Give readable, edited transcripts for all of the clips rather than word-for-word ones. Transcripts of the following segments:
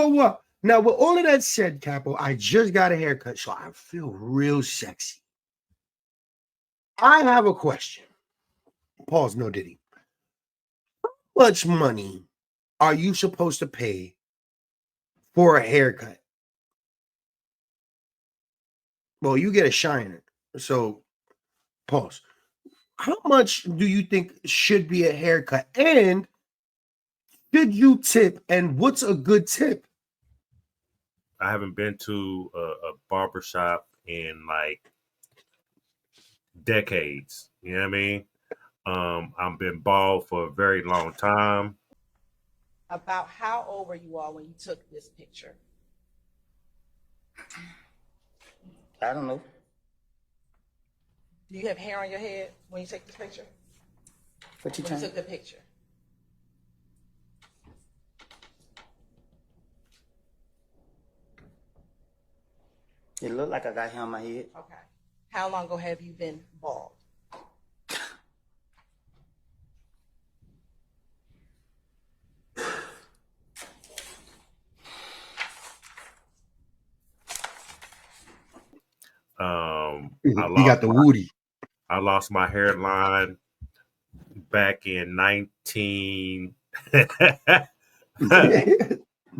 know what? Now, with all of that said, Capo, I just got a haircut, so I feel real sexy. I have a question. Pause, no Diddy. How much money are you supposed to pay for a haircut? Well, you get a shiner. So, pause. How much do you think should be a haircut? And should you tip? And what's a good tip? I haven't been to a barber shop in like decades. You know what I mean? I've been bald for a very long time. About how old were you all when you took this picture? I don't know. Do you have hair on your head when you take this picture? What you When you trying? took the picture? It look like I got hair on my head. Okay. How long ago have you been bald? I He lost got the Woody. I lost my hairline back in 19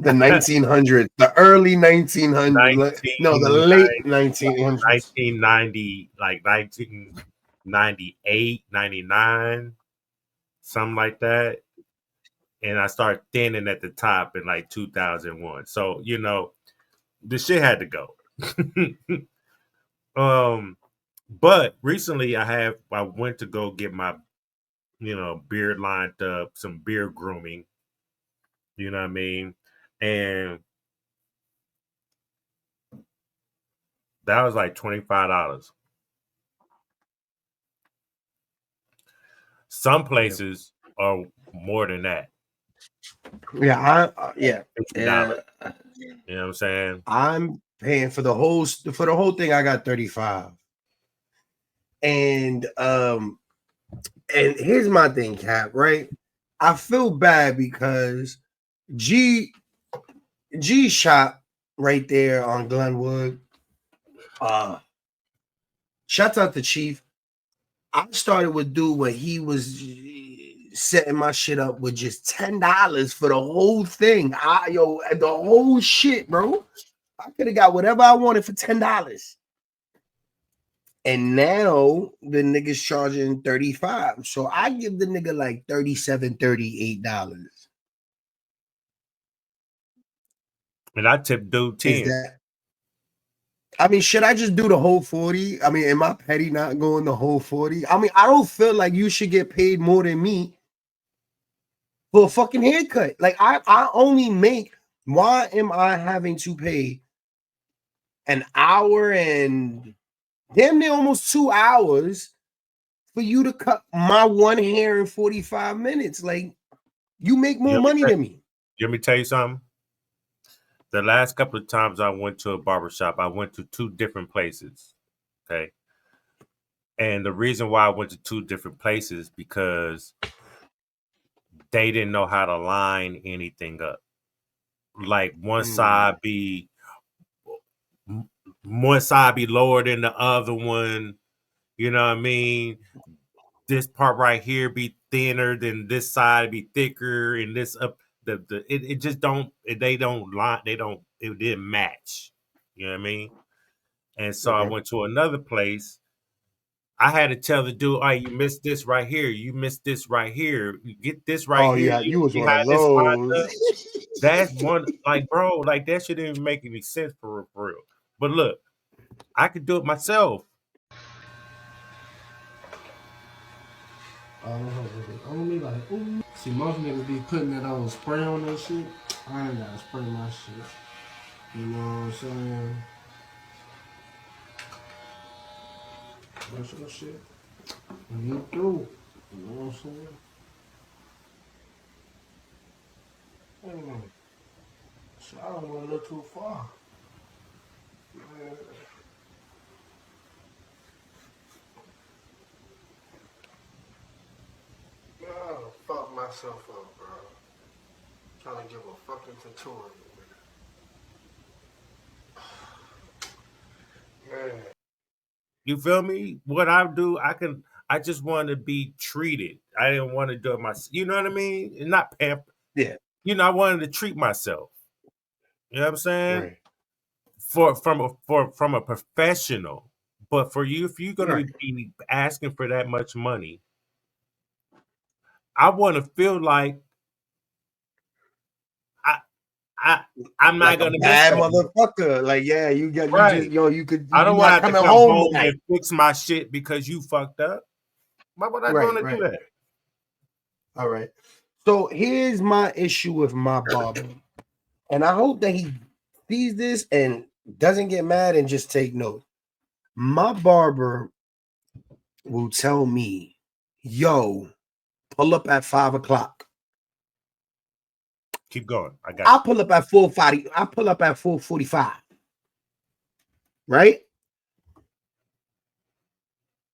The 1900s, the early 1900s, no, the 19 late 1900s. 1990, like 1998, 99, something like that. And I started thinning at the top in like 2001. So, the shit had to go. um, but recently I went to go get my, beard lined up, some beard grooming, you know what I mean? And that was like $25. Some Yeah, places are more than that, yeah. $50. You know what I'm saying? I'm paying for the whole thing. I got 35, and here's my thing, Cap. Right, I feel bad because G G shop right there on Glenwood. Uh, Shouts out to Chief. I started with dude when he was setting my shit up with just $10 for the whole thing. The whole shit, bro. I could have got whatever I wanted for $10. And now the nigga's charging 35. So I give the nigga like 37, $38. And I tip dude Is 10. that I mean, should I just do the whole 40? I mean, am I petty not going the whole 40? I mean, I don't feel like you should get paid more than me for a fucking haircut. Like I only make why am I having to pay an hour and damn near almost 2 hours for you to cut my one hair in 45 minutes? Like you make You more want me money to, than me. you want me to tell you something? The last couple of times I went to a barber shop, I went to two different places. Okay. And the reason why I went to two different places because they didn't know how to line anything up. Like one side be lower than the other one. You know what I mean? This part right here be thinner than this side be thicker, and this up it just don't they don't line they don't it didn't match. You know what I mean? And so I Okay. went to another place. I had to tell the dude, "Oh, you missed this right here. You missed this right here. You get this right Oh here. yeah, you was You one have of this those. lined up." That's one, like, bro, like that shouldn't even make any sense for real. But look, I could do it myself. Only like, ooh. See, most niggas be putting that old spray on that shit. I ain't gotta spray my shit. You know what I'm saying? That's your shit. And you through. You know what I'm saying? Mm. So I don't want to look too far. Man, I done fucked myself up, bro. Trying to give a fucking tutorial. You feel me? What I do, I just want to be treated. I didn't want to do it myself. You know what I mean? And not pamper. Yeah. I wanted to treat myself. You know what I'm saying? Right. From a professional. But for you, if you're gonna Right. be asking for that much money, I want to feel like I I'm not Like a gonna miss bad that. motherfucker. Like, yeah, you just Right. I you don't want to not have to coming come home home tonight. and fix my shit because you fucked up. Why would I Right, want to do right. that? All right. So here's my issue with my barber. And I hope that he sees this and doesn't get mad and just take note. My barber will tell me, yo, pull up at 5 o'clock. Keep going. I got I'll you. pull up at 4:40. I'll pull up at 4:45. Right?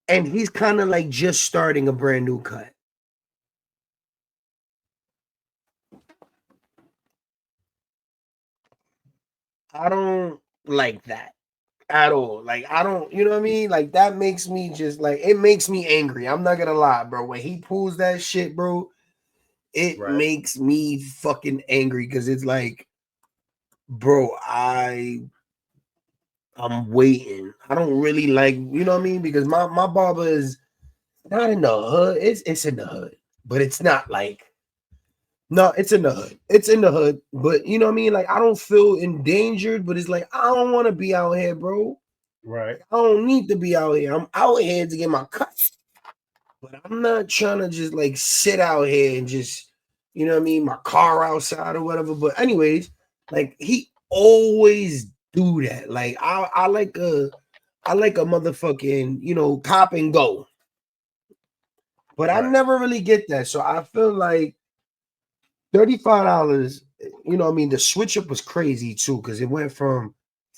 And he's kind of like just starting a brand new cut. I don't like that at all. Like, I don't, you know what I mean? Like, that makes me just like, it makes me angry. I'm not gonna lie, bro. When he pulls that shit, bro, it Right. makes me fucking angry because it's like, bro, I'm waiting. I don't really like, you know what I mean? Because my barber is not in the hood. It's in the hood, but it's not like, no, it's in the hood. It's in the hood, but you know what I mean? Like, I don't feel endangered, but it's like, I don't want to be out here, bro. Right. I don't need to be out here. I'm out here to get my cut. But I'm not trying to just like sit out here and just, you know what I mean, my car outside or whatever. But anyways, like he always do that. Like I like a motherfucking, cop and go. But I Right. never really get that. So I feel like $35, you know what I mean? The switch up was crazy too, because it went from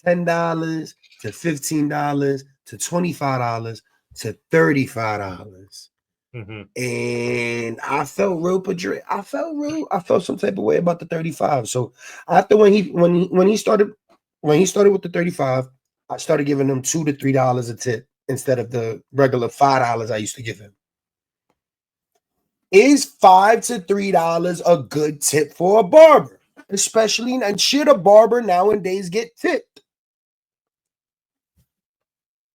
$10 to $15 to $25 to $35. Mm-hmm. And I felt real I felt some type of way about the 35. So after when he started with the 35, I started giving him $2 to $3 a tip instead of the regular $5 I used to give him. Is $5 to $3 a good tip for a barber? Especially, and should a barber nowadays get tipped?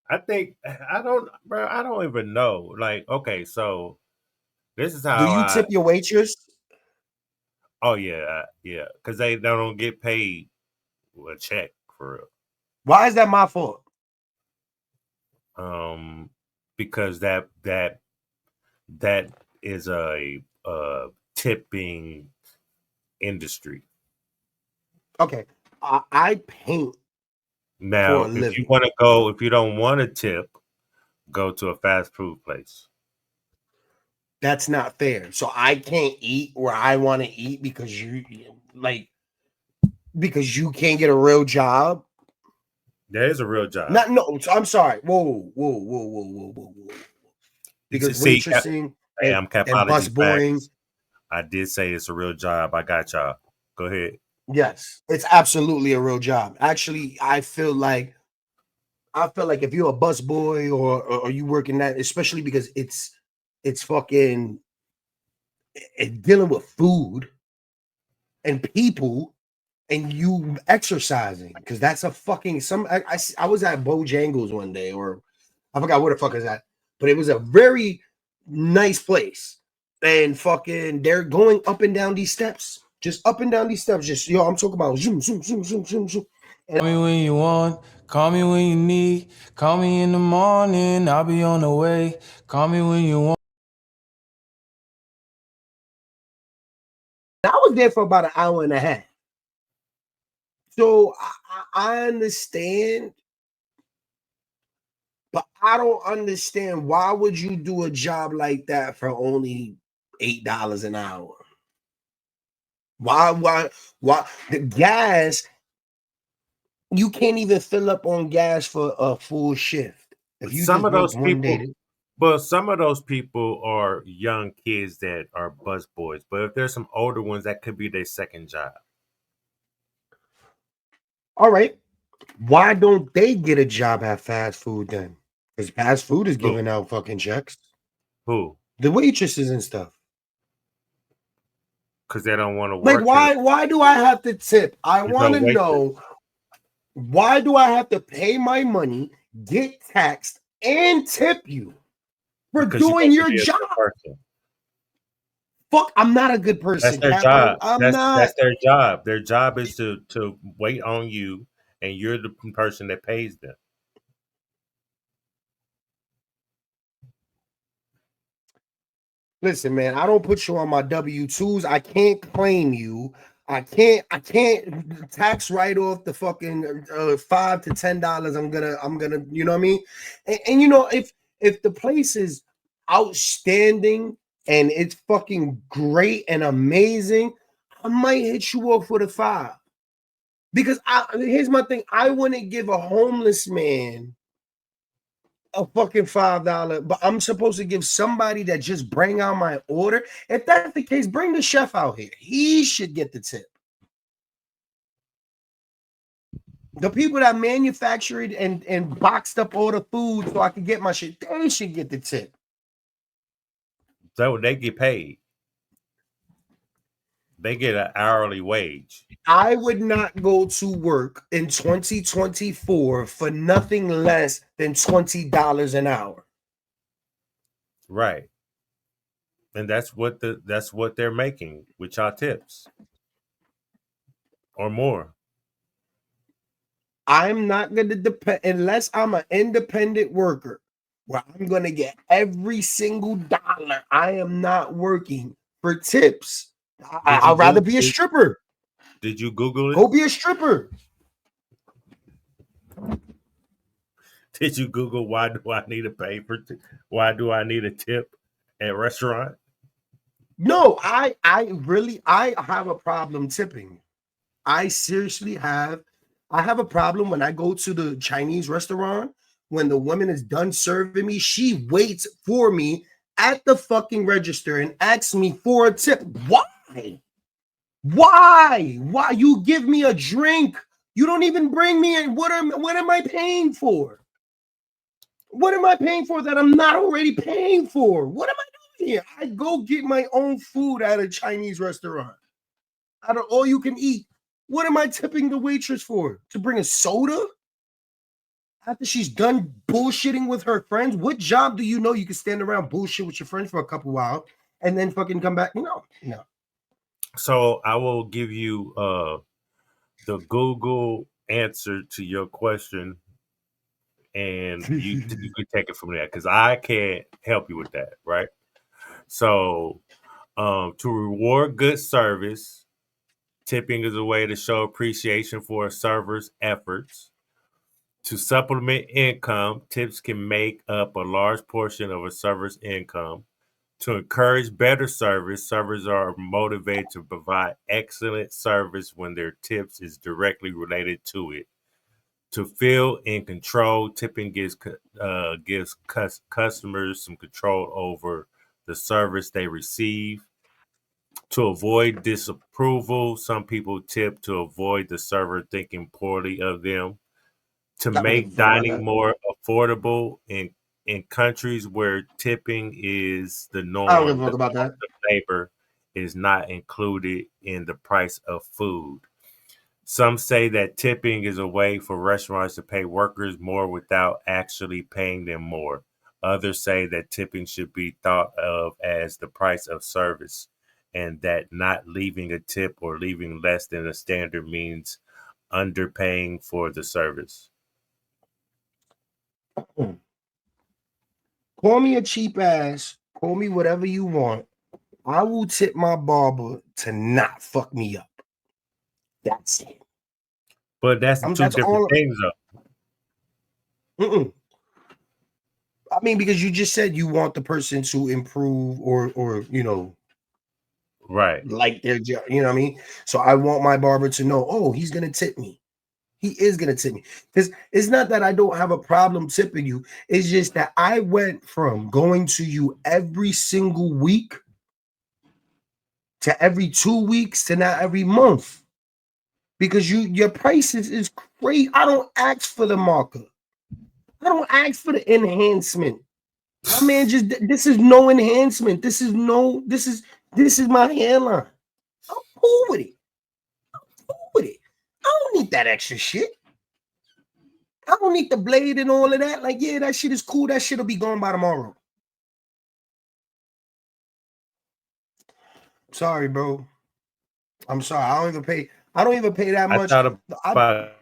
I think I don't even know. Like, okay, so this is Do how you tip your waitress? oh yeah, yeah, because they don't get paid a check for real. Why is that my fault? Because that is a tipping industry. Okay, I paint for Now, a if you living. want to go, if you don't want to tip, go to a fast food place. That's not fair. So I can't eat where I want to eat because you can't get a real job. That is a real job. No, I'm sorry. Whoa. Because See, waitressing hey, and I'm Capology busboying, Facts. I did say it's a real job. I got y'all. Go ahead. yes, it's absolutely a real job. Actually, I feel like if you're a busboy or you work in that, especially because it's fucking dealing with food and people and you exercising, because that's a fucking I was at Bojangles one day, or I forgot where the fuck is that, but it was a very nice place, and fucking they're going up and down these steps, just up and down these steps, just I'm talking about zoom zoom zoom zoom zoom zoom. Call me when you want, call me when you need, call me in the morning, I'll be on the way. Call me when you want. I was there for about an hour and a half. So I understand, but I don't understand, why would you do a job like that for only $8 an hour? Why the gas, you can't even fill up on gas for a full shift. If you Some just of work those one people, day. but some of those people are young kids that are bus boys. But if there's some older ones, that could be their second job. All right. Why don't they get a job at fast food then? Because fast food is Who? giving out fucking checks. Who? The waitresses and stuff. Because they don't want to Like, work. why do I have to tip? I There's want no to waitress. know, why do I have to pay my money, get taxed, and tip you for Because doing you're your supposed to be a job? good person. Fuck, I'm not a good That's person, their Capo. job. I'm That's not. their job. Their job is to wait on you, and you're the person that pays them. Listen, man, I don't put you on my W-2s. I can't claim you. I can't tax write off the fucking $5 to $10. I'm gonna, you know what I mean? And you know, if the place is outstanding and it's fucking great and amazing, I might hit you up for the $5. Because here's my thing: I wouldn't give a homeless man a fucking $5, but I'm supposed to give somebody that just bring out my order. If that's the case, bring the chef out here. He should get the tip. The people that manufactured and boxed up all the food so I could get my shit, they should get the tip. So they get paid. They get an hourly wage. I would not go to work in 2024 for nothing less than $20 an hour. Right. And that's what they're making with y'all tips. Or more. I'm not going to depend unless I'm an independent worker where I'm going to get every single dollar. I am not working for tips. I'd rather be a stripper. Did you Google it? Go be a stripper. Did you Google why do I need why do I need a tip at a restaurant? No, I have a problem tipping. I seriously have a problem when I go to the Chinese restaurant. When the woman is done serving me, she waits for me at the fucking register and asks me for a tip. Why? Why you give me a drink? You don't even bring me in. What am I paying for? What am I paying for that I'm not already paying for? What am I doing here? I go get my own food at a Chinese restaurant. Out of all you can eat. What am I tipping the waitress for? To bring a soda? After she's done bullshitting with her friends? What job do you know you can stand around bullshit with your friends for a couple hours and then fucking come back? No. So I will give you the Google answer to your question, and you can take it from there because I can't help you with that, right? So to reward good service, tipping is a way to show appreciation for a server's efforts. To supplement income, tips can make up a large portion of a server's income. To encourage better service, servers are motivated to provide excellent service when their tips is directly related to it. To feel in control, tipping gives customers some control over the service they receive. To avoid disapproval, some people tip to avoid the server thinking poorly of them. To make dining more affordable in countries where tipping is the norm, I don't give a fuck about that. The labor is not included in the price of food. Some say that tipping is a way for restaurants to pay workers more without actually paying them more. Others say that tipping should be thought of as the price of service, and that not leaving a tip or leaving less than a standard means underpaying for the service. Call me a cheap ass. Call me whatever you want. I will tip my barber to not fuck me up. That's it. But that's two different things, though. I mean, because you just said you want the person to improve or you know, right, like their job. You know what I mean? So I want my barber to know, oh, he's gonna tip me. He is gonna tip me. Because it's not that I don't have a problem tipping you. It's just that I went from going to you every single week to every 2 weeks to now every month. because your price is crazy. I don't ask for the marker. I don't ask for the enhancement. My man this is no enhancement. This is my hairline. I'm cool with it. I don't need that extra shit. I don't need the blade and all of that. Like, yeah, that shit is cool. That shit'll be gone by tomorrow. Sorry, bro. I'm sorry. I don't even pay that much. I thought about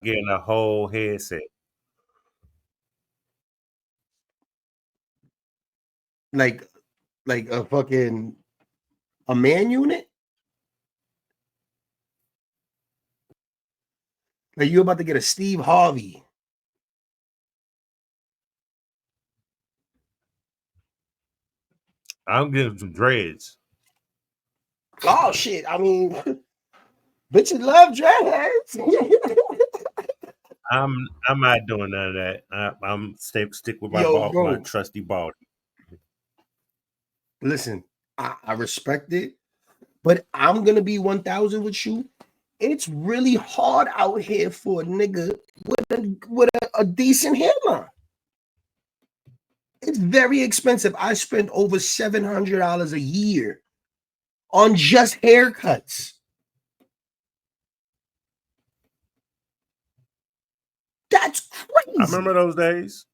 getting a whole headset. Like a fucking a man unit? Like you about to get a Steve Harvey. I'm getting some dreads. Oh shit. I mean, bitches love dreadheads. I'm not doing none of that. I'm stick with my my trusty bald. Listen, I respect it, but I'm gonna be 1,000 with you. It's really hard out here for a nigga with a decent hairline. It's very expensive. I spend over $700 a year on just haircuts. That's crazy. I remember those days.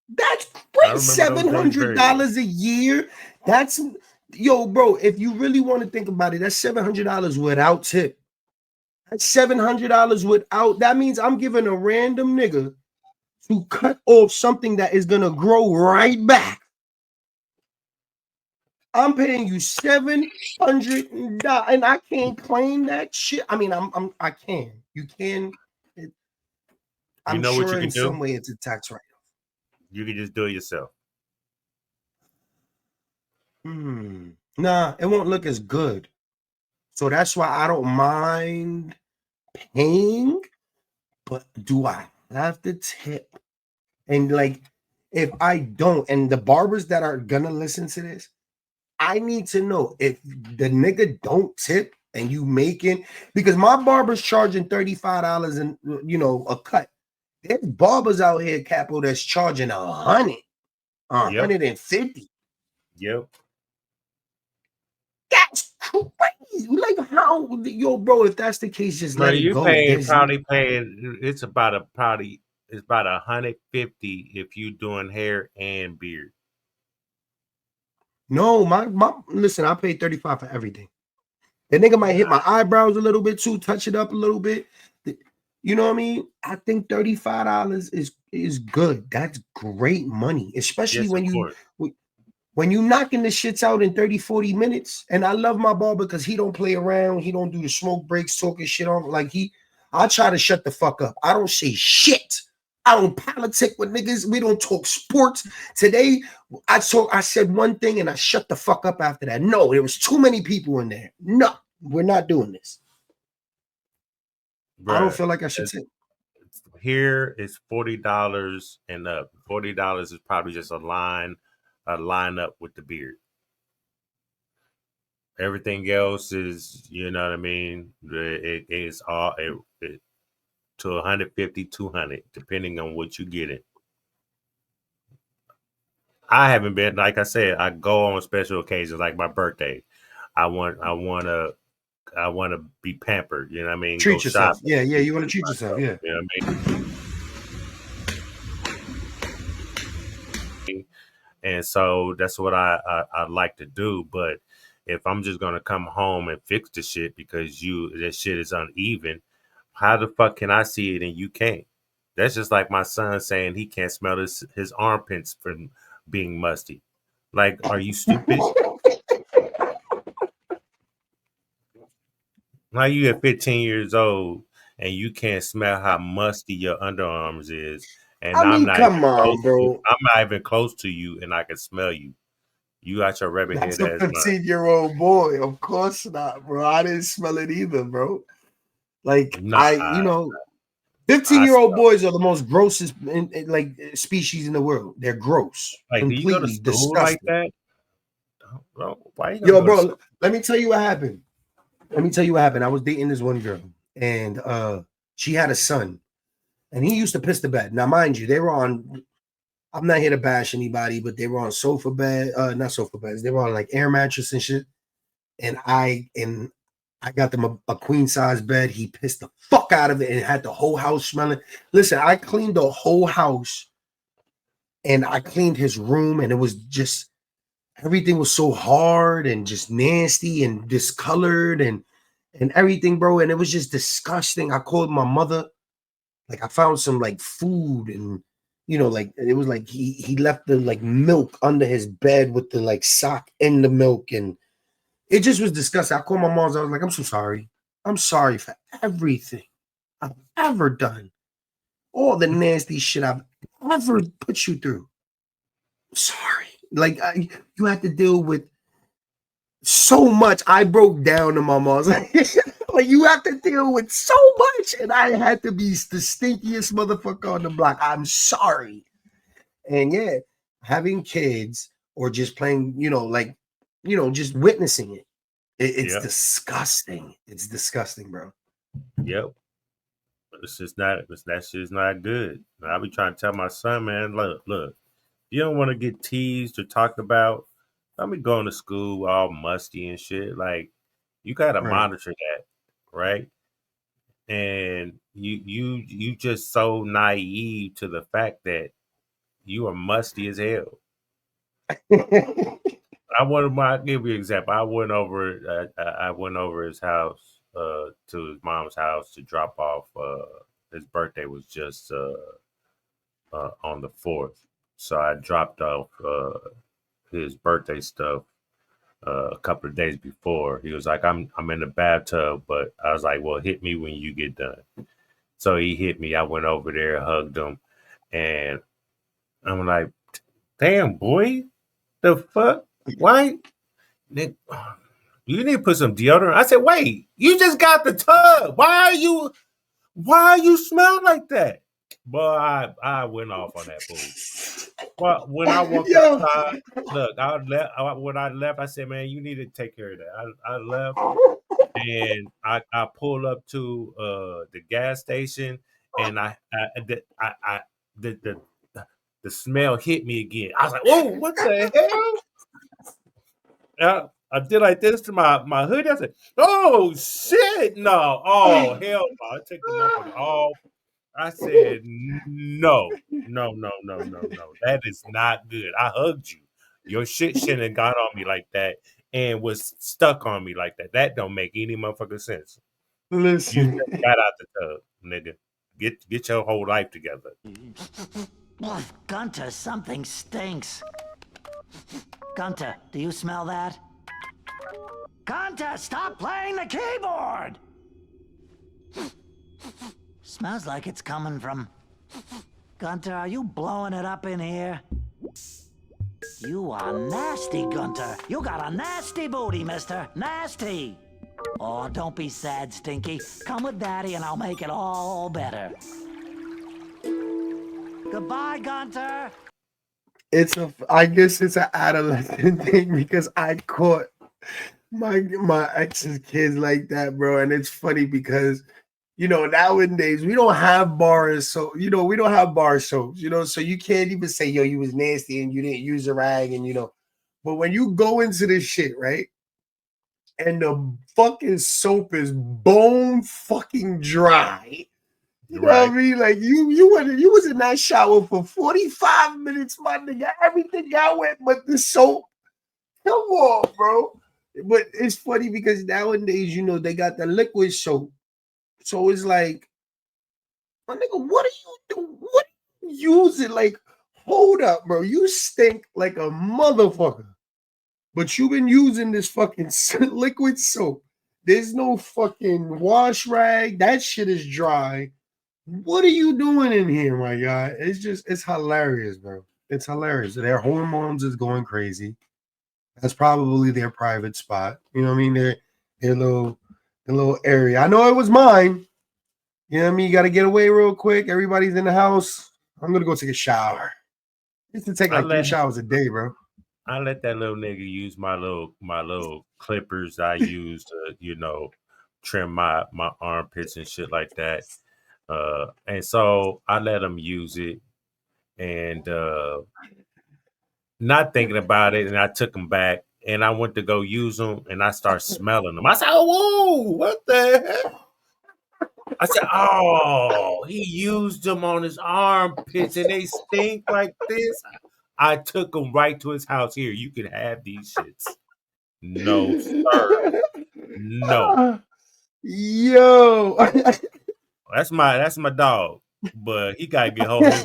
That's crazy. $700 a year. That's bro. If you really want to think about it, that's $700 without tip. That's $700 without. That means I'm giving a random nigga to cut off something that is gonna grow right back. I'm paying you $700, and I can't claim that shit. I mean, I can. You can. I'm know sure what you can in do? some way it's a tax write-off. You can just do it yourself. Nah, it won't look as good. So that's why I don't mind paying, but do I have to tip? And like, if I don't, and the barbers that are gonna listen to this, I need to know if the nigga don't tip and you making, because my barber's charging $35 and a cut. There's barbers out here, Capo, that's charging $100, $150. Yep. That's crazy. Like how, bro? If that's the case, just let it go. Probably paying. It's about $150 if you doing hair and beard. No, my listen, I paid $35 for everything. The nigga might hit my eyebrows a little bit too, touch it up a little bit. You know what I mean? I think $35 is good. That's great money, especially when you knocking the shits out in 30, 40 minutes. And I love my barber because he don't play around. He don't do the smoke breaks, talking shit on. Like I try to shut the fuck up. I don't say shit. I don't politic with niggas. We don't talk sports. Today, I said one thing and I shut the fuck up after that. No, there was too many people in there. No, we're not doing this. Bruh, I don't feel like I should say. Here is $40 and up. $40 is probably just a line up with the beard. Everything else is, you know what I mean? It is all to 150, 200, depending on what you get it. I haven't been, like I said, I go on special occasions like my birthday. I want to be pampered, you know what I mean? Treat yourself. Shopping. Yeah, you want to treat yourself, yeah. You know what I mean? And so that's what I like to do. But if I'm just gonna come home and fix the shit because that shit is uneven, how the fuck can I see it and you can't? That's just like my son saying he can't smell his armpits from being musty. Like, are you stupid? Now you at 15 years old and you can't smell how musty your underarms is. And I'm not even close to you and I can smell you. You got your rabbit head ass. That's a 15-year-old boy. Of course not, bro. I didn't smell it either, bro. Like 15-year-old boys are the most grossest species in the world. They're gross. Like, completely do you go to school disgusting. like that? Bro, why bro, let me tell you what happened. Let me tell you what happened. I was dating this one girl, and she had a son, and he used to piss the bed. Now, mind you, they were on. I'm not here to bash anybody, but they were on sofa bed, not sofa beds. They were on like air mattress and shit. And I got them a queen size bed. He pissed the fuck out of it and had the whole house smelling. Listen, I cleaned the whole house, and I cleaned his room, and it was just everything was so hard and just nasty and discolored and everything, bro. And it was just disgusting. I called my mother. Like I found some like food and like it was like he left the like milk under his bed with the like sock in the milk, and it just was disgusting. I called my mom. I was like, I'm so sorry. I'm sorry for everything I've ever done. All the nasty shit I've ever put you through. Sorry. Like you had to deal with so much. I broke down to my mom's like you have to deal with so much, and I had to be the stinkiest motherfucker on the block. I'm sorry. And yeah, having kids or just playing, just witnessing it. It's disgusting. It's disgusting, bro. Yep. It's just not. That shit's not good. I be trying to tell my son, man, look. You don't want to get teased or talked about. I be going to school all musty and shit. Like you gotta monitor that, right? And you just so naive to the fact that you are musty as hell. I'll give you an example. I went over his house to his mom's house to drop off. His birthday was just on the 4th. So I dropped off his birthday stuff a couple of days before. He was like, I'm in the bathtub, but I was like, well, hit me when you get done. So he hit me. I went over there, hugged him, and I'm like, damn, boy, the fuck? Why? You need to put some deodorant. I said, wait, you just got the tub. Why you smell like that? Boy, I went off on that fool. Well, when I walked outside, look, when I left, I said, man, you need to take care of that. I left, and I pulled up to the gas station, and the smell hit me again. I was like, whoa, what the hell? I did like this to my hoodie. I said, oh, shit, no. Oh, hell no. I took the motherfucker off. I said, no. That is not good. I hugged you. Your shit shouldn't have gone on me like that and was stuck on me like that. That don't make any motherfucking sense. Listen. You just got out the tub, nigga. Get your whole life together. Gunter, something stinks. Gunter, do you smell that? Gunter, stop playing the keyboard! Smells like it's coming from... Gunter, are you blowing it up in here? You are nasty, Gunter. You got a nasty booty, mister. Nasty! Oh, don't be sad, Stinky. Come with Daddy and I'll make it all better. Goodbye, Gunter! I guess it's an adolescent thing because I caught my ex's kids like that, bro. And it's funny because nowadays we don't have bars, so we don't have bar soaps, so you can't even say, yo, you was nasty and you didn't use a rag, and but when you go into this shit, right? And the fucking soap is bone fucking dry. You know what I mean? Like you was in that shower for 45 minutes, my nigga. Everything got wet but the soap. Come on, bro. But it's funny because nowadays, they got the liquid soap. So it's like, my nigga, what are you doing? What are you using? Like, hold up, bro. You stink like a motherfucker. But you've been using this fucking liquid soap. There's no fucking wash rag. That shit is dry. What are you doing in here, my guy? It's hilarious, bro. It's hilarious. Their hormones is going crazy. That's probably their private spot. You know what I mean? Their little area. I know it was mine. You know what I mean? You got to get away real quick. Everybody's in the house. I'm going to go take a shower. I used to take like 3 showers a day, bro. I let that little nigga use my little clippers I use to, trim my armpits and shit like that. And so I let him use it and not thinking about it, and I took them back and I went to go use them and I started smelling them. I said, "Oh, whoa, what the heck?" I said, "Oh, he used them on his armpits and they stink like this." I took them right to his house. Here, you can have these shits. No, sir. No. Yo. That's my dog. But he gotta get hold of his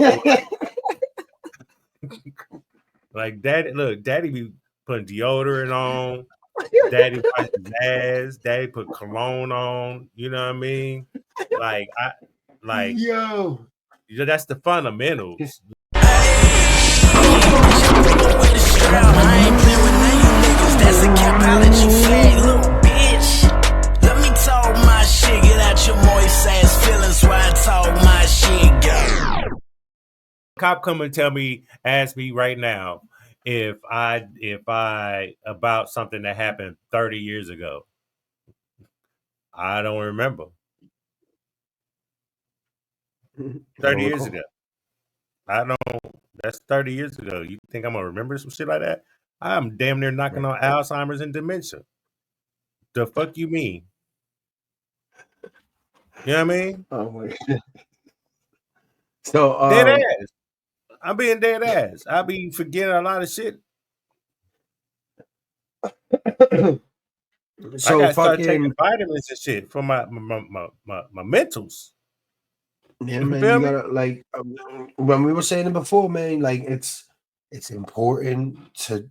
like daddy. Look, daddy be putting deodorant on. Daddy wipes his ass. Daddy put cologne on. You know what I mean? Like Yo. that's the fundamentals. I ain't playing with none of you niggas. That's a cap out at you fat little bitch. Let me talk my shit. Get out your moist ass feelings while I talk my shit, girl. Cop come and ask me right now if I about something that happened 30 years ago. I don't remember. 30 years ago. I don't. That's 30 years ago. You think I'm gonna remember some shit like that? I'm damn near knocking on Alzheimer's and dementia. The fuck you mean? You know what I mean? Oh my God. So Dead ass. I'm being dead ass. I be forgetting a lot of shit. So I gotta start taking fucking vitamins and shit for my mentals. yeah, You man. feel You me? gotta like when we were saying it before, man. Like it's important to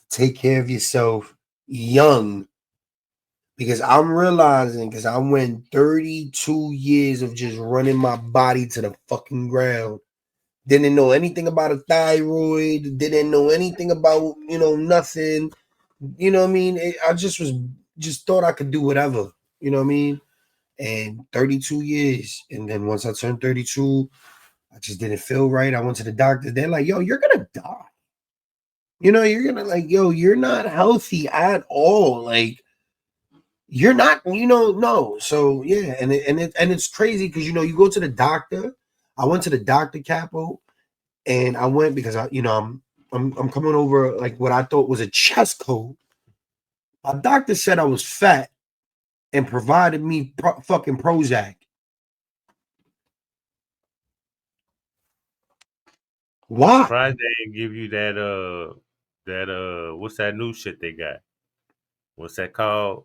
take care of yourself young because I'm realizing because I went 32 years of just running my body to the fucking ground. Didn't know anything about a thyroid. Didn't know anything about nothing. You know what I mean? I just thought I could do whatever. You know what I mean? And 32 years, and then once I turned 32, I just didn't feel right. I went to the doctor. They're like, "Yo, you're gonna die. You're gonna you're not healthy at all. Like, you're not. No. So yeah, and it's crazy because you go to the doctor. I went to the doctor, Capo, and I went because I'm coming over like what I thought was a chest cold. My doctor said I was fat and provided me fucking Prozac. Why? Surprised they didn't give you what's that new shit they got? What's that called?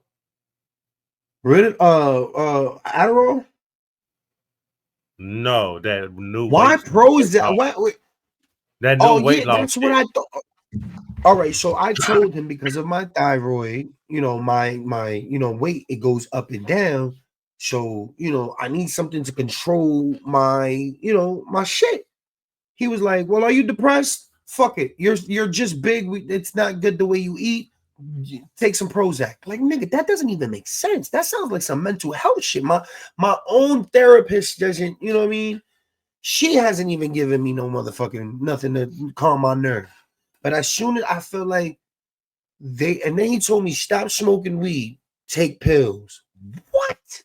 Adderall? No, that new Why Prozac? Wait. that Oh new yeah, weight loss that's shit. what I thought. All right, so I told him because of my thyroid, my weight, it goes up and down. So, I need something to control my, my shit. He was like, "Well, are you depressed? Fuck it. You're just big. It's not good the way you eat. Take some Prozac." Like, nigga, that doesn't even make sense. That sounds like some mental health shit. My own therapist doesn't, you know what I mean? She hasn't even given me no motherfucking nothing to calm my nerve. But as soon as I feel like and then he told me, "Stop smoking weed, take pills." What?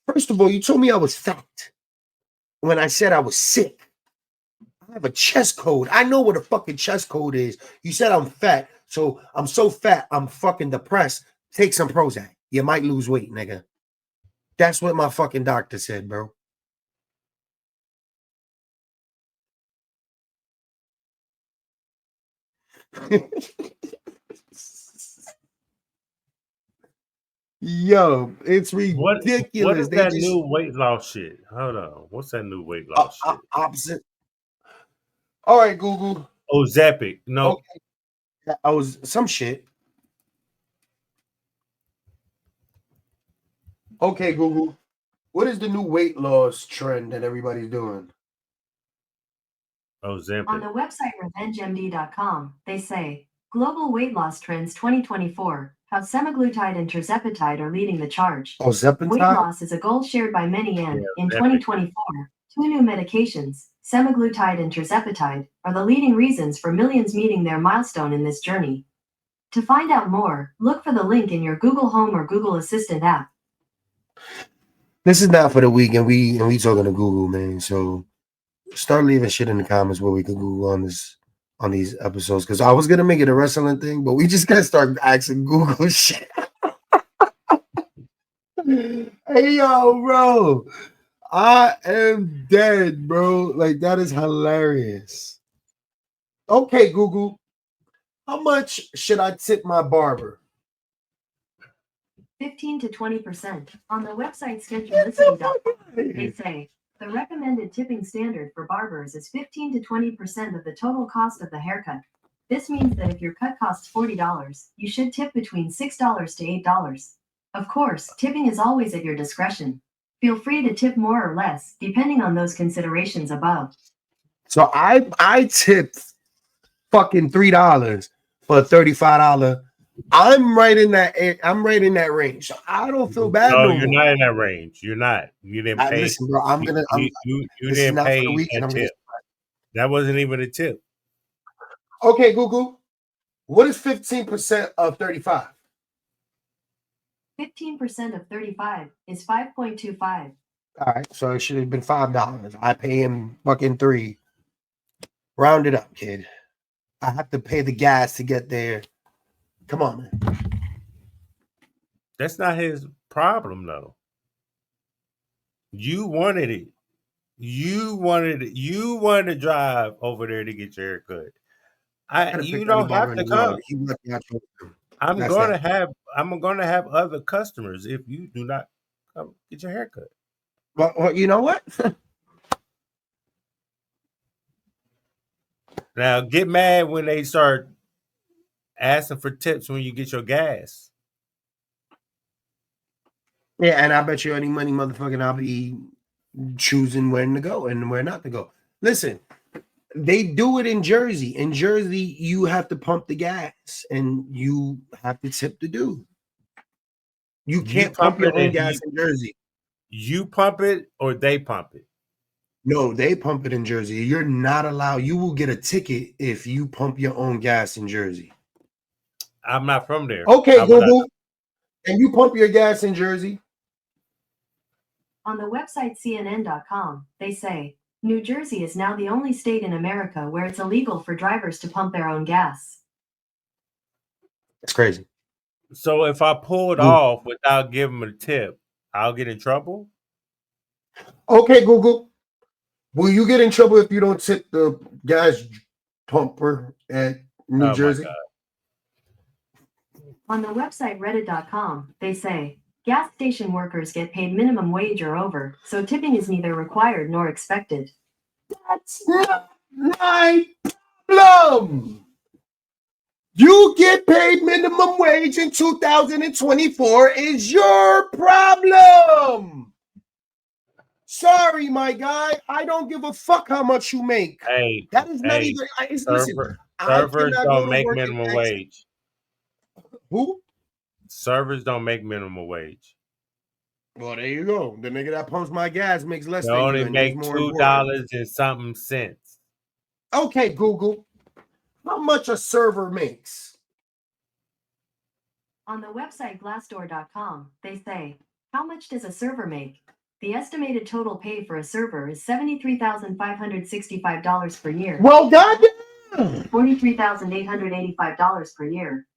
First of all, you told me I was fat when I said I was sick. I have a chest code. I know what a fucking chest code is. You said I'm fat, so I'm so fat, I'm fucking depressed. Take some Prozac. You might lose weight, nigga. That's what my fucking doctor said, bro. Yo, it's ridiculous. What is They that just new weight loss shit? Hold on. What's that new weight loss shit? opposite. All right, Google. Oh, Zepic. No. Okay. I was some shit. Okay, Google. What is the new weight loss trend that everybody's doing? Oh, Zepic. On the website RevengeMD.com, they say global weight loss trends 2024. How semaglutide and tirzepatide are leading the charge. Oh, Zepatide? Weight loss is a goal shared by many, and in 2024, 2 new medications, semaglutide and tirzepatide, are the leading reasons for millions meeting their milestone in this journey. To find out more, look for the link in your Google Home or Google Assistant app. This is not for the week, and we talking to Google, man. So start leaving shit in the comments where we can Google on these episodes. Because I was gonna make it a wrestling thing, but we just gotta start asking Google shit. Hey yo, bro. I am dead, bro. Like, that is hilarious. Okay, Google. How much should I tip my barber? 15 to 20%. On the website schedulicity.com, they say the recommended tipping standard for barbers is 15 to 20% of the total cost of the haircut. This means that if your cut costs $40, you should tip between $6 to $8. Of course, tipping is always at your discretion. Feel free to tip more or less, depending on those considerations above. So I tipped fucking $3 for a $35. I'm right in that range. So I don't feel bad. No, No you're more. not in that range. You're not. You didn't pay. Listen, bro. You This is didn't not for pay the week, and a I'm gonna. tip. That wasn't even a tip. Okay, Google. What is 15% of 35? 15% of 35 is 5.25. All right, so it should have been $5. I pay him fucking $3. Round it up, kid. I have to pay the gas to get there. Come on, man. That's not his problem, though. You wanted it. You wanted it. You wanted to drive over there to get your haircut. You don't have to come. I'm gonna have other customers if you do not come get your haircut. Well, you know what? Now get mad when they start asking for tips when you get your gas. Yeah, and I bet you any money, motherfucking, I'll be choosing when to go and where not to go. Listen, they do it in Jersey. In Jersey, you have to pump the gas and you have to tip the dude. You can't pump your own gas in Jersey. You pump it or they pump it? No, they pump it in Jersey. You're not allowed. You will get a ticket if you pump your own gas in Jersey. I'm not from there. Okay, Google. And you pump your gas in Jersey? On the website CNN.com, they say New Jersey is now the only state in America where it's illegal for drivers to pump their own gas. That's crazy. So if I pull it off without giving them a tip, I'll get in trouble? Okay, Google. Will you get in trouble if you don't tip the gas pumper at New Jersey? On the website Reddit.com, they say gas station workers get paid minimum wage or over, so tipping is neither required nor expected. That's not my problem. You get paid minimum wage in 2024 is your problem. Sorry, my guy. I don't give a fuck how much you make. Hey, that is not even. Servers don't make minimum wage. Who? Servers don't make minimum wage. Well, there you go. The nigga that pumps my gas makes less They than only you. make $2 and something cents. Okay, Google. How much a server makes? On the website Glassdoor.com, they say, how much does a server make? The estimated total pay for a server is $73,565 per year. Well, goddamn! $43,885 per year.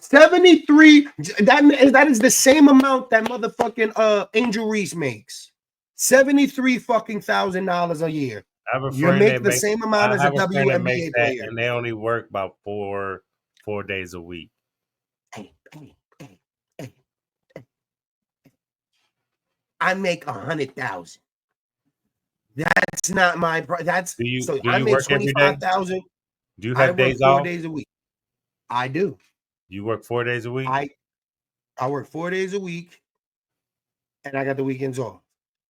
73. That is the same amount that motherfucking Angel Reese makes. $73,000 a year. You make the same amount as a WNBA player, and they only work about four days a week. I make 100,000. That's not my. That's I make 25,000. Do you have days off? 4 days a week. I do. You work 4 days a week? I work 4 days a week, and I got the weekends off.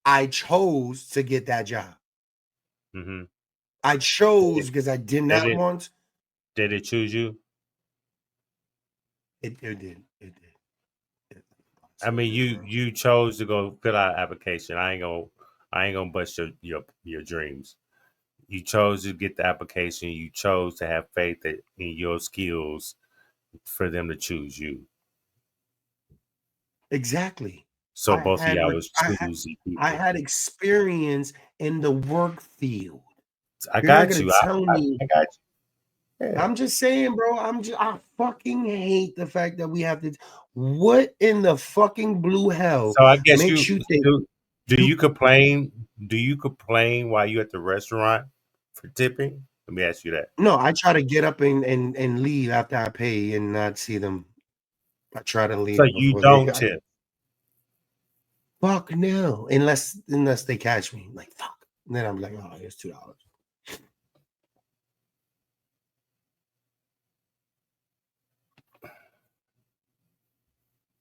I chose to get that job. Mm-hmm. I chose because I did not want. Did it choose you? It did. I mean, you chose to go fill out an application. I ain't gonna I ain't gonna bust your dreams. You chose to get the application. You chose to have faith in your skills for them to choose you. Exactly. So I both of had y'all re- was I had, choosy I people. had experience in the work field. I You're not got gonna you. tell me. I got you. Yeah. I'm just saying, bro. I fucking hate the fact that we have to. What in the fucking blue hell So I guess makes you think do you? you complain? Do you complain while you at the restaurant for tipping? Let me ask you that. No, I try to get up and leave after I pay and not see them. I try to So leave you before they. don't tip. Fuck no, unless they catch me. Like fuck. And then I'm like, oh, here's $2.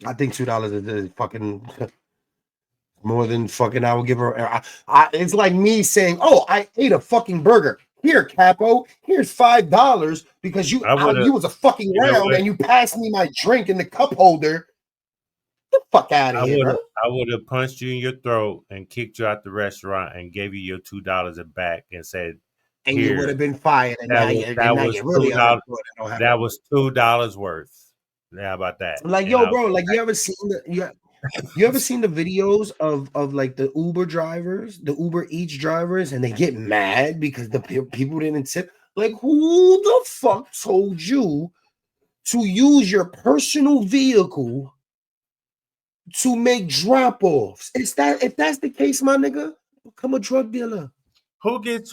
I think $2 is fucking more than fucking I would give her. It's like me saying, "Oh, I ate a fucking burger. Here, Capo. Here's $5 because you I would have. you was a fucking You know round what? and you passed me my drink in the cup holder. Get the fuck out of here, bro." I would have punched you in your throat and kicked you out the restaurant and gave you your $2 back and said, And you would "Here, have been fired, and now you're really unemployed. And don't have That was $2 worth." How about that? like, And yo, I bro, was like you ever seen you ever seen the videos of like the Uber drivers, the Uber Eats drivers, and they get mad because the people didn't tip? Like, who the fuck told you to use your personal vehicle to make drop-offs? If that's the case, my nigga, become a drug dealer. who gets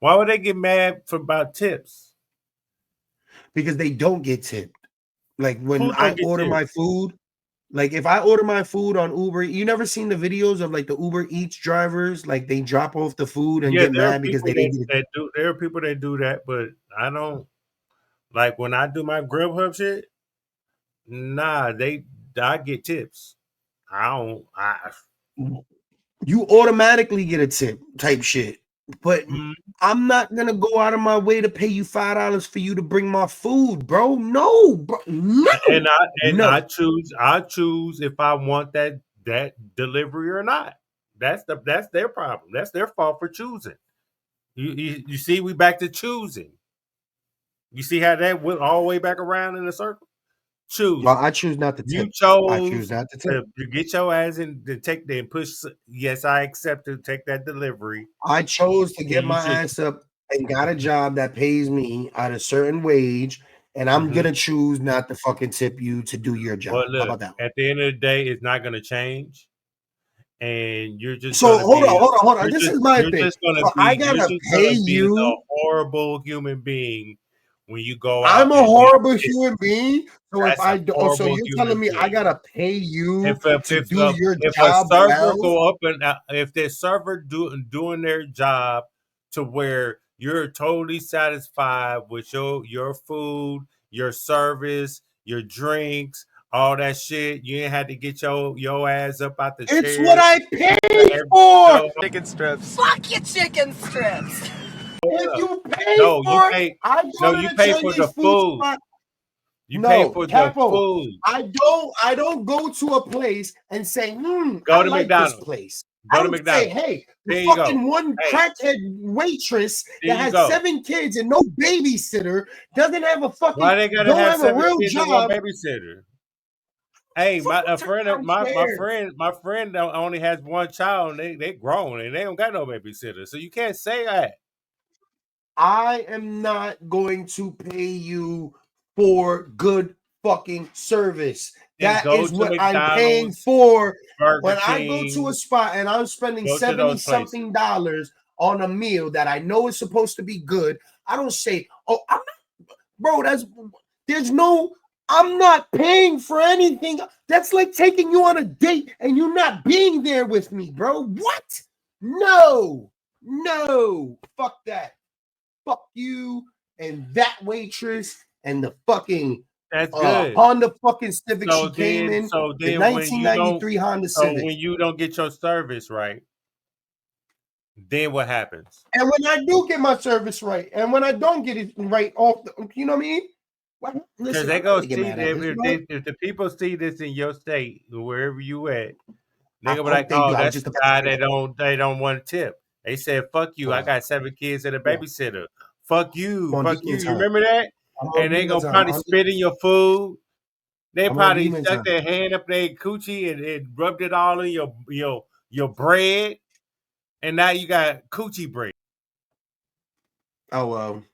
why would they get mad about tips? Because they don't get tipped. Like when Who I don't get order tipped? my food, like if I order my food on Uber, you never seen the videos of like the Uber Eats drivers, like they drop off the food and Yeah, get there are mad because people they didn't get it. there are people that do that, but I don't like when I do my Grubhub shit. Nah, I get tips. You automatically get a tip type shit. But I'm not gonna go out of my way to pay you $5 for you to bring my food, bro. No, bro. No. I choose if I want that delivery or not. That's their problem. That's their fault for choosing. You see, we back to choosing. You see how that went all the way back around in a circle? Choose. Well, I choose not to tip. You chose I choose not to tip. to get your ass in to take and push. Yes, I accept to take that delivery. I chose to get You my just- ass up and got a job that pays me at a certain wage, and I'm gonna choose not to fucking tip you to do your job. Well, look, How about that? at the end of the day, it's not going to change, and you're just So gonna hold on. you're This just- is my you're thing. just gonna So be- I you're gotta just pay gonna be you. a horrible human being when you go out. I'm a and do horrible this. human being. So That's if I a do, so horrible you're telling human me I being. gotta pay you If to do your if job a server well? go up and if their server doing their job to where you're totally satisfied with your food, your service, your drinks, all that shit, you ain't had to get your ass up out the chair. It's what I paid for. Chicken strips. Fuck your chicken strips. If you pay No, for you pay. it, I go No, to you the pay for Chinese the food. spot. You No, pay for Capo, the food. I don't go to a place and say, Go I to like McDonald's. this place. Go I to would McDonald's. say, hey, There the you go. fucking one Hey. crackhead waitress There that you has go. 7 kids and no babysitter doesn't have a fucking Why they gotta don't have have a 7 real kids and one job. babysitter? Hey, my friend only has one child and they grown and they don't got no babysitter. So you can't say that. I am not going to pay you for good fucking service. Then That go is to what I'm paying McDonald's, for. Burger When I go King, to a spot and I'm spending go to 70 those something dollars on a meal that I know is supposed to be good, I don't say, oh, I'm not, bro, I'm not paying for anything. That's like taking you on a date and you not being there with me, bro. What? No, fuck that. Fuck you and that waitress and the fucking That's good. Honda fucking Civic So she came then, in. so The then when you 1993 don't, Honda so Civic. when you don't get your service right, then what happens? And when I do get my service right, and when I don't get it right off, you know what I mean? Well, Because listen, they I'm go not gonna get see mad at this, bro. if the people see this in your state, wherever you at, they I gonna be hope like, they do. "Oh, I was that's just the about to guy say that. they don't want to tip." They said, "Fuck you! I Nah, got 7 kids and a nah. babysitter. Fuck you! I'm on Fuck you!" demon You time. remember that? I'm on And they demon gonna time. probably spit in your food. They I'm on probably demon stuck time. their hand up their coochie and rubbed it all in your bread, and now you got coochie bread. Oh well,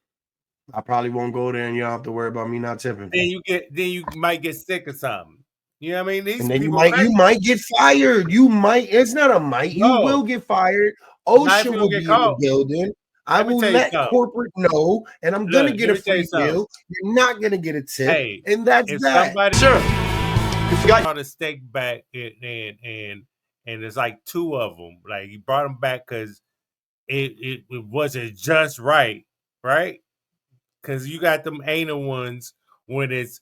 I probably won't go there, and you don't have to worry about me not tipping. Then you might get sick or something. You know what I mean? These And then people you might get fired. You might. It's not a might. You no, will get fired. not if OSHA you will don't get be in the caught. building. I Let me will tell you let something. corporate know, and I'm gonna Look, get let a me tell you free something. meal. You're not gonna get a tip, Hey, and that's if that. somebody Sure. you forgot the steak back and there's like 2 of them. Like he brought them back because it wasn't just right? Because you got them anal ones when it's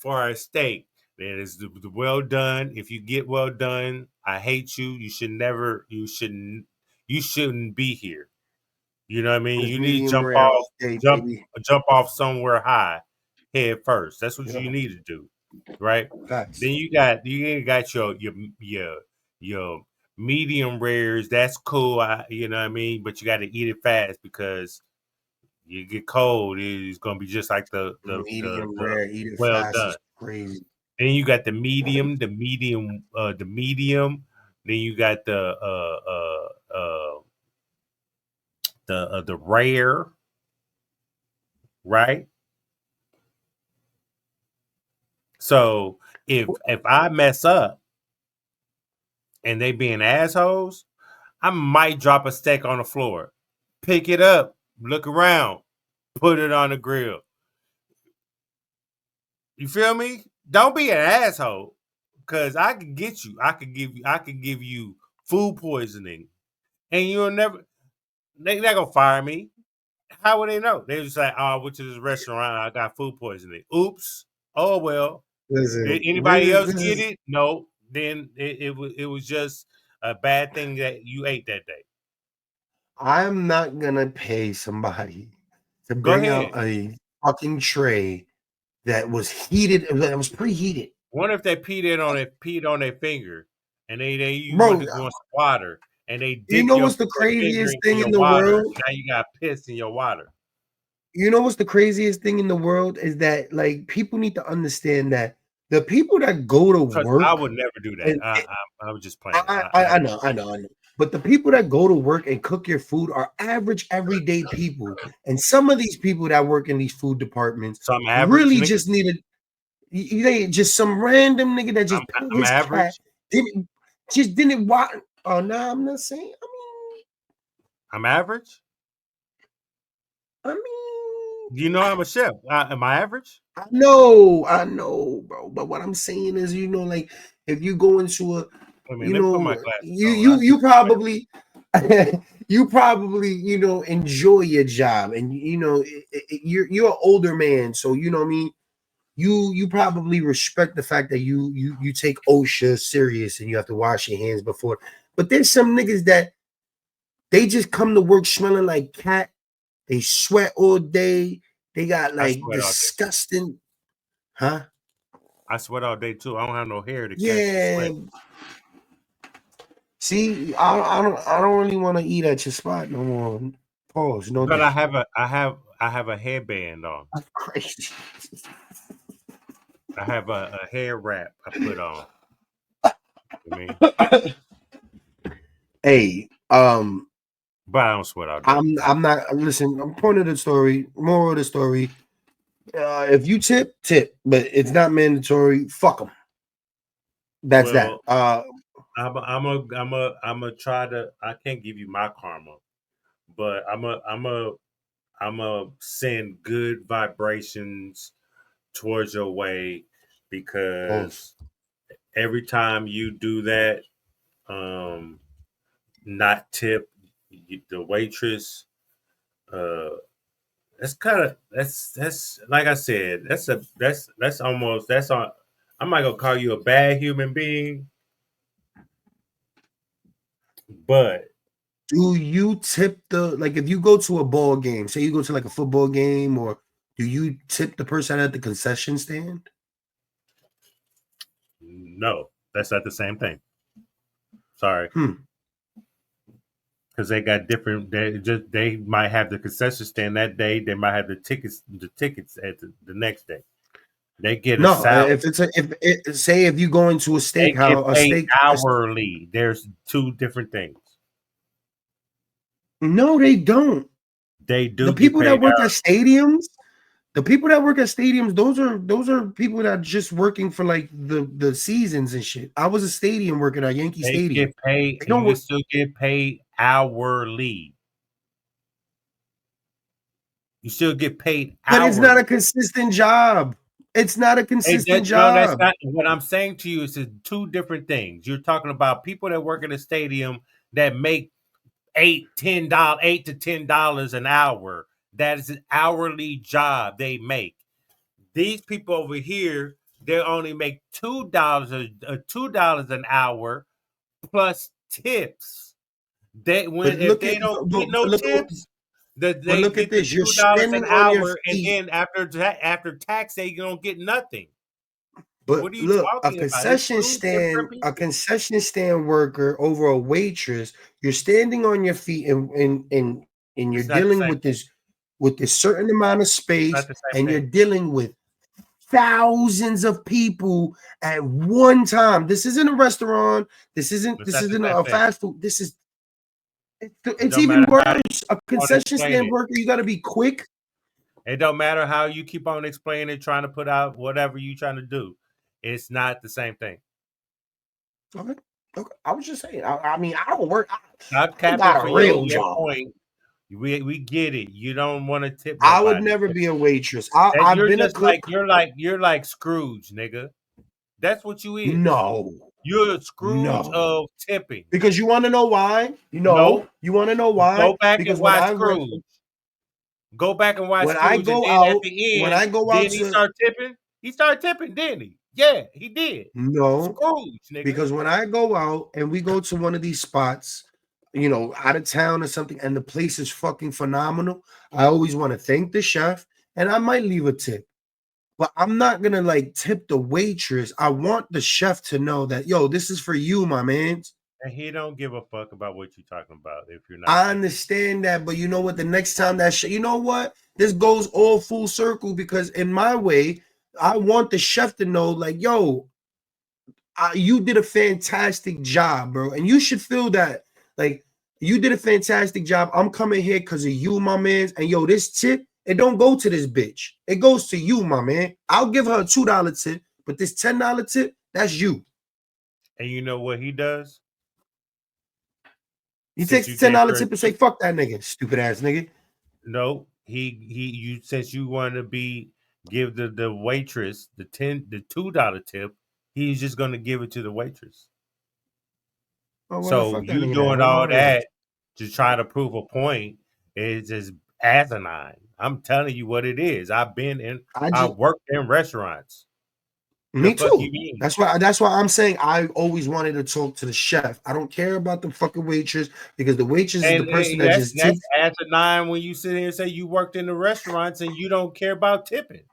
for a steak. Then it's the well done. If you get well done, I hate you. You shouldn't be here. You know what I mean? It's You need to medium rare all day, baby. jump off somewhere high, head first. That's what Yeah. you need to do, right? Facts. Then you got your medium rares. That's cool. You know what I mean? But you got to eat it fast because you get cold. It's gonna be just like the Medium rare, eat it well fast done. is crazy. Then you got the medium. Then you got the rare, right? So if I mess up and they being assholes, I might drop a steak on the floor, pick it up, look around, put it on the grill. You feel me? Don't be an asshole, because I could get you. I could give you food poisoning, and you'll never. They're not gonna fire me. How would they know? They just like, "Oh, I went to this restaurant. I got food poisoning. Oops. Oh well." Listen, Did anybody else this get is, it? No. Then it was just a bad thing that you ate that day. I'm not gonna pay somebody to Go bring ahead. out a fucking tray that was heated, that was preheated. Wonder if they peed on their finger, and you Bro, went to go in some water, and they you dip know your what's the finger craziest into thing your in the water. world? Now you got piss in your water. You know what's the craziest thing in the world is that, like, people need to understand that the people that go to Trust, work, I would never do that. and I was just playing. I know. But the people that go to work and cook your food are average, everyday people. And some of these people that work in these food departments Some average really nigga. just needed. They just some random nigga that just I'm his average. cat didn't watch. Oh no, I'm not saying. I'm average. I mean, You know I'm a chef. Am I average? I know, bro. But what I'm saying is, like, if you go into a, I mean, let me put my glasses you probably, you probably, enjoy your job, and you're an older man, so you know what I mean. You probably respect the fact that you take OSHA serious and you have to wash your hands before. But there's some niggas that they just come to work smelling like cat. They sweat all day. They got like disgusting, huh? I sweat all day too. I don't have no hair to catch Yeah. the sweat. See, I don't really want to eat at your spot no more. Pause. No, But I have a headband on. That's crazy. I have a hair wrap I put on. I mean, hey, but I don't sweat all day. I'm not. Listen, I'm point of the story. Moral of the story: if you tip, but it's not mandatory. Fuck them. That's that. I'm a try to. I can't give you my karma, but I'm a send good vibrations towards your way, because every time you do that, not tip the waitress, that's kind of that's like I said, that's almost that's on. I'm not gonna call you a bad human being, but do you tip if you go to a ball game, say you go to like a football game or Do you tip the person at the concession stand? No, that's not the same thing. Sorry. Because they got different. They might have the concession stand that day. They might have the tickets at the next day. They get a salary. If you go into a steakhouse, hourly. There's two different things. No, they don't. They do. The people that work at stadiums, those are people that are just working for like the seasons and shit. I was a stadium worker at Yankee Stadium. Get paid. You still get paid hourly. You still get paid hourly. But it's not a consistent job. It's not a consistent job. No, that's not what I'm saying to you. Is two different things. You're talking about people that work in a stadium that make $8 to $10 an hour. That is an hourly job they make. These people over here, they only make $2 an hour plus tips. If they don't get no tips, they look at this. You're $2 an hour, and feet. then after tax, they don't get nothing. But what are you look, talking a concession stand worker over a waitress, you're standing on your feet and you're dealing with this certain amount of space, and you're dealing with thousands of people at one time. This isn't a restaurant. This isn't a fast food. It's even worse. A concession stand worker, you got to be quick. It don't matter how you keep on explaining, trying to put out whatever you're trying to do. It's not the same thing. Okay. I was just saying. I mean, I don't work. Stop capping for real job. Point. We get it. You don't want to tip. I would never be a waitress. I've been a cook. You're like Scrooge, nigga. That's what you is. No. You're a Scrooge of tipping. Because you want to know why? You want to know why? Go back and watch Scrooge. Go back and watch Scrooge. At the end, then he started tipping. He started tipping, didn't he? Yeah, he did. No. Scrooge, nigga. Because when I go out and we go to one of these spots, out of town or something, and the place is fucking phenomenal, I always want to thank the chef, and I might leave a tip. But I'm not going to like tip the waitress. I want the chef to know that, yo, this is for you, my man. And he don't give a fuck about what you're talking about if you're not. I understand that, but you know what? The next time you know what? This goes all full circle, because in my way, I want the chef to know, like, yo, you did a fantastic job, bro. And you should feel that, like, you did a fantastic job. I'm coming here because of you, my man. And yo, this tip, it don't go to this bitch. It goes to you, my man. I'll give her a $2 tip, but this $10 tip, that's you. And you know what he does? He takes the $10 tip and say, fuck that nigga, stupid ass nigga. No, you since you want to give the waitress the $2 tip, he's just gonna give it to the waitress. So you doing all that to try to prove a point is just asinine. I'm telling you what it is. I worked in restaurants. Me too. That's why I'm saying I always wanted to talk to the chef. I don't care about the fucking waitress, because the waitress is the person that's asinine when you sit here and say you worked in the restaurants and you don't care about tipping.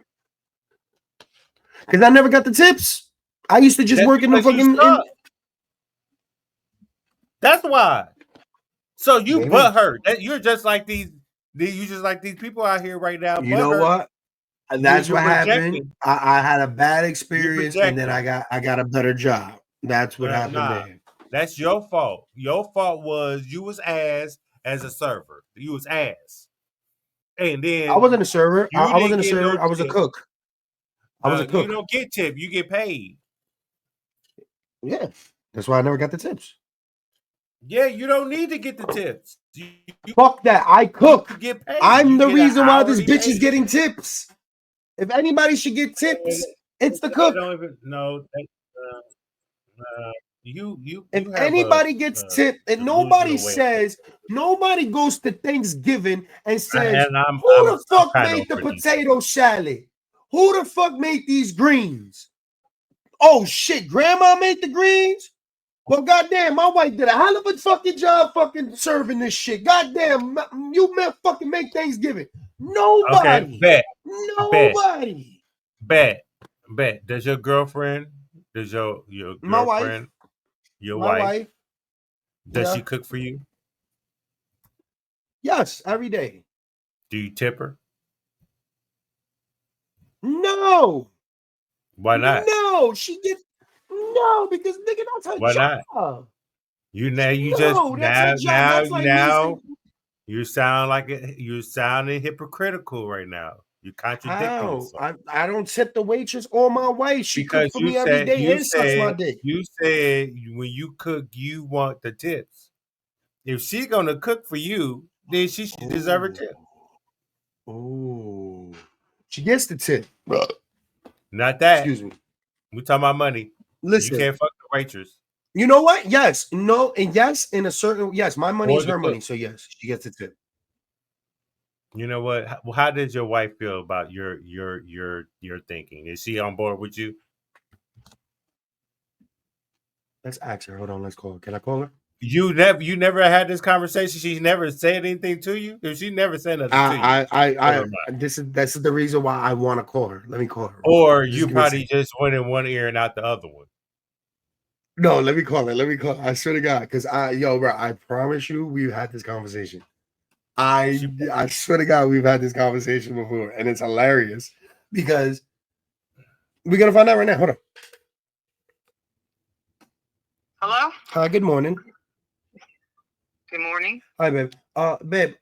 Because I never got the tips. I used to just work in the fucking. That's why. So you butthurt. You're just like these. You just like these people out here right now. You know what? And that's what happened. I had a bad experience, and then I got a better job. That's what happened there. That's your fault. Your fault was you was ass as a server. You was ass. And then I wasn't a server. I wasn't a server. I was a cook. I was a cook. You don't get tip. You get paid. Yeah. That's why I never got the tips. Yeah, you don't need to get the tips. Fuck that. I cook. You get paid. I'm the reason why this bitch is getting tips. If anybody should get tips, it's the cook. I don't even know. If anybody gets tipped, and nobody goes to Thanksgiving and says, who the fuck made the potato salad? Who the fuck made these greens? Oh shit, grandma made the greens? Well, goddamn, my wife did a hell of a fucking job fucking serving this shit. Goddamn, you fucking make Thanksgiving. Nobody. Okay, bet. Nobody. Bet. Does your girlfriend, My wife. girlfriend, your My wife, wife. does Yeah. she cook for you? Yes, every day. Do you tip her? No. Why not? No, she gets no because nigga, that's her Why not? job. You No, just that's her job. That's like me saying, you sound like you're sounding hypocritical right now. You're contradicting how? yourself. I don't tip the waitress or my wife. She Because cooks for me every day and sucks my dick. you said when you cook, you want the tips. If she's gonna cook for you, then she should deserve a tip. Oh, she gets the tip. Not that. Excuse me. We talking about money. Listen, You can't fuck the waitress. you know what? Yes, no, and yes, in a certain yes, my money Or is the her money, cook. so yes, she gets the tip. You know what? How did your wife feel about your thinking? Is she on board with you? Let's ask her. Hold on, let's call her. Can I call her? You never had this conversation. She's never said anything to you. If she never said nothing to you, This is the reason why I want to call her. Let me call her. or Just you give me a probably second. just went in one ear and out the other one. No, let me call her. Let me call her. I swear to God, because bro, I promise you, we've had this conversation. I swear to God, we've had this conversation before, and it's hilarious because we're gonna find out right now. Hold on. Hello? Hi, good morning. Good morning. Hi, babe. Babe,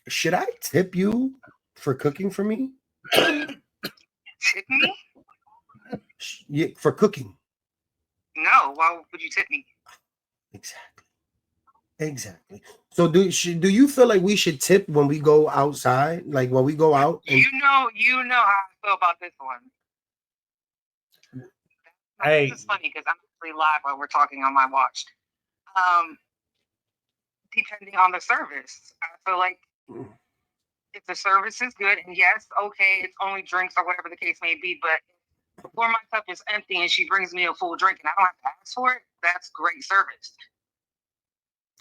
should I tip you for cooking for me? Tip me? Yeah, for cooking. No. Why would you tip me? Exactly. So do you feel like we should tip when we go outside? Like when we go out? And You know how I feel about this one. Hey, this is funny because I'm actually live while we're talking on my watch. Depending on the service, I feel like if the service is good, and yes, okay, it's only drinks or whatever the case may be, but before my cup is empty and she brings me a full drink and I don't have to ask for it, that's great service.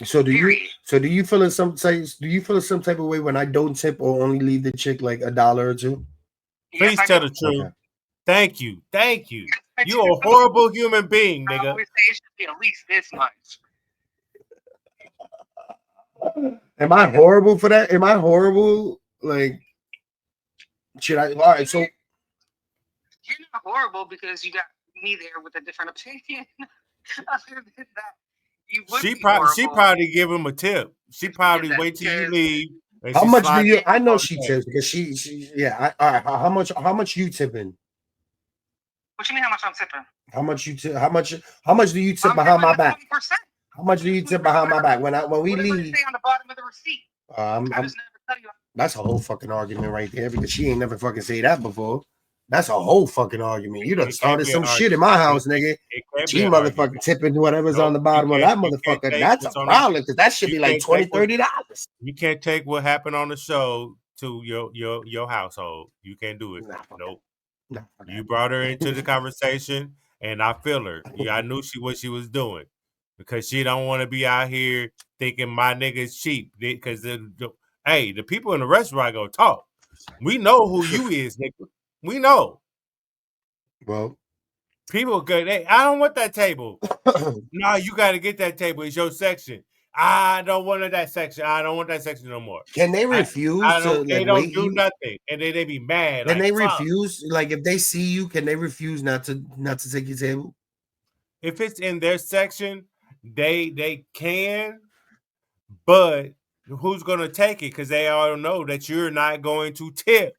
so do you feel in some type of way when I don't tip or only leave the chick like $1 or $2? Please tell the truth. Okay. Thank you. You're a horrible human being, I nigga. always say it should be at least this much. Am I horrible for that? Am I horrible? Like, should I? All right, so you're not horrible because you got me there with a different opinion. Other than that, you would She be horrible. probably give him a tip. She probably wait till you leave. How much do you? I know she tips because she yeah. All right, how much you tipping? What you mean? How much I'm tipping? How much you tip? How much do you tip behind my back? 20%. How much do you tip behind my back when we Whatever leave? it say on the bottom of the receipt. I just never tell you. That's a whole fucking argument right there because she ain't never fucking say that before. That's a whole fucking argument. You done started some shit in my house, nigga. She motherfucking tipping whatever's on the bottom of that motherfucker. That's a problem because that should be like $20, $30. You can't take what happened on the show to your household. You can't do it. Nope. You brought her into the conversation, and I feel her. Yeah, I knew what she was doing because she don't want to be out here thinking my nigga's cheap. Because hey, the people in the restaurant gonna talk. We know who you is, nigga. We know. Well, people go, hey, I don't want that table. No, you got to get that table. It's your section. I don't want that section. I don't want that section no more. Can they refuse they don't do nothing, and then they be mad. Can they refuse? Like if they see you, can they refuse not to take your table? If it's in their section, they can, but who's gonna take it? Because they all know that you're not going to tip.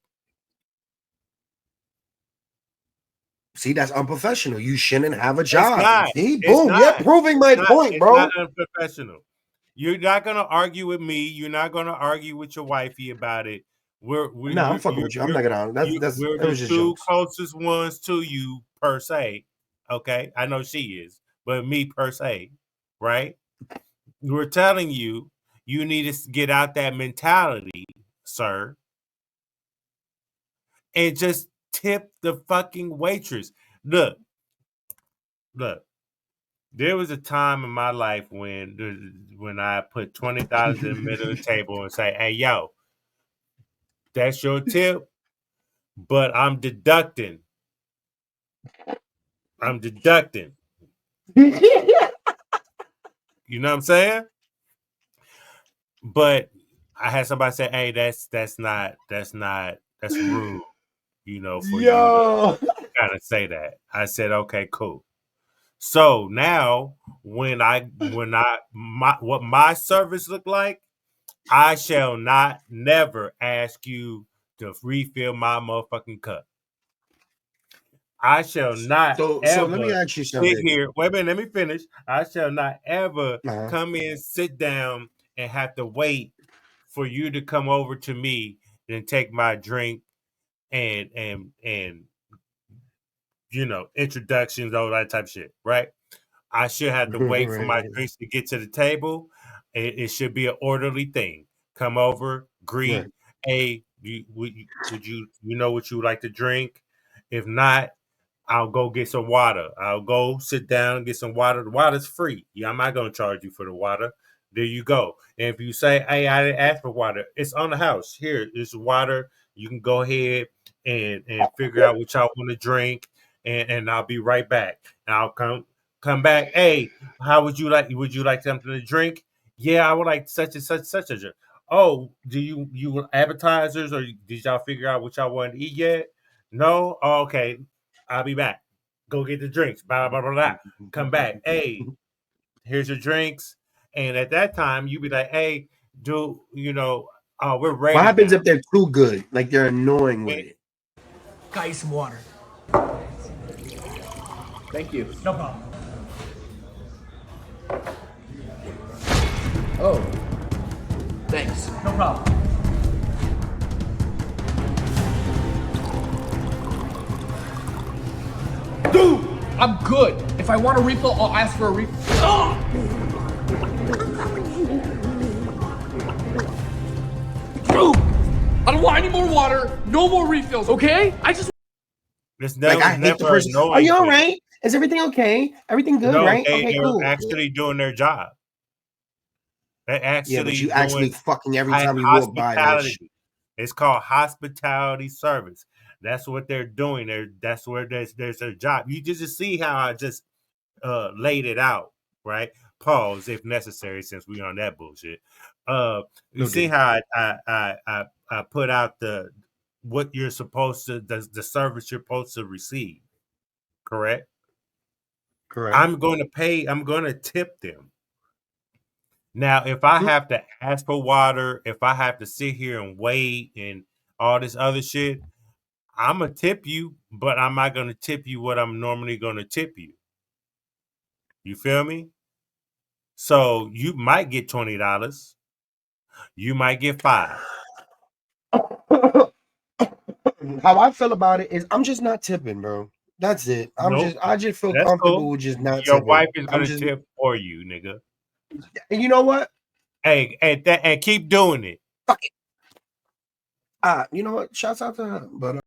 See, that's unprofessional. You shouldn't have a job. Boom. You're proving my point, bro. It's not unprofessional. You're not gonna argue with me. You're not gonna argue with your wifey about it. I'm fucking with you. I'm not gonna. We're the two closest ones to you per se. Okay, I know she is, but me per se, right? We're telling you, you need to get out that mentality, sir, and just tip the fucking waitress. Look. There was a time in my life when I put $20 in the middle of the table and say, "Hey, yo, that's your tip. but I'm deducting. You know what I'm saying? But I had somebody say, "Hey, that's rude." You know, for you to kind of say that. I said, "Okay, cool." So now, what my service look like, I shall not never ask you to refill my motherfucking cup. I shall not So ever let me ask you sit something. here. Wait a minute, let me finish. I shall not ever Uh-huh. come in, sit down, and have to wait for you to come over to me and take my drink and you know, introductions, all that type of shit, right? I should have to wait for my drinks to get to the table. It should be an orderly thing. Come over, greet. Right. Hey, would you know what you would like to drink? If not, I'll go get some water. I'll go sit down and get some water. The water's free. Yeah, I'm not gonna charge you for the water. There you go. And if you say, "Hey, I didn't ask for water," it's on the house. Here, it's water. You can go ahead and figure out what y'all want to drink, and I'll be right back. And I'll come back. Hey, how would you like? Would you like something to drink? Yeah, I would like such and such a drink. Oh, do you appetizers, or did y'all figure out what y'all want to eat yet? No? Oh, okay. I'll be back. Go get the drinks. Blah, blah, blah, blah. Come back. Hey, here's your drinks. And at that time, you be like, hey, we're ready. What happens now. if they're too good? Like they're annoying with it. Got you some water. Thank you. No problem. Oh. Thanks. No problem. Dude, I'm good. If I want a refill, I'll ask for a refill. Oh! Dude, I don't want any more water. No more refills, okay? I just. It's never, I hate the person. Are you all right? Is everything okay? Everything good, no, right? They're Cool. actually doing their job. They're actually fucking every time you walk by. It's called hospitality service. That's what they're doing. That's where there's their job. You just see how I just laid it out, right? Pause if necessary, since we on that bullshit. You see how I put out what you're supposed to, the service you're supposed to receive. Correct. I'm going to tip them. Now, if I have to ask for water, if I have to sit here and wait and all this other shit, I'm going to tip you, but I'm not going to tip you what I'm normally going to tip you. You feel me? So you might get $20. You might get $5. How I feel about it is I'm just not tipping, bro. That's it. I just feel comfortable with just not Your tipping. wife is going to tip for you, nigga. And you know what? Hey, and keep doing it. Fuck it. You know what? Shouts out to her. But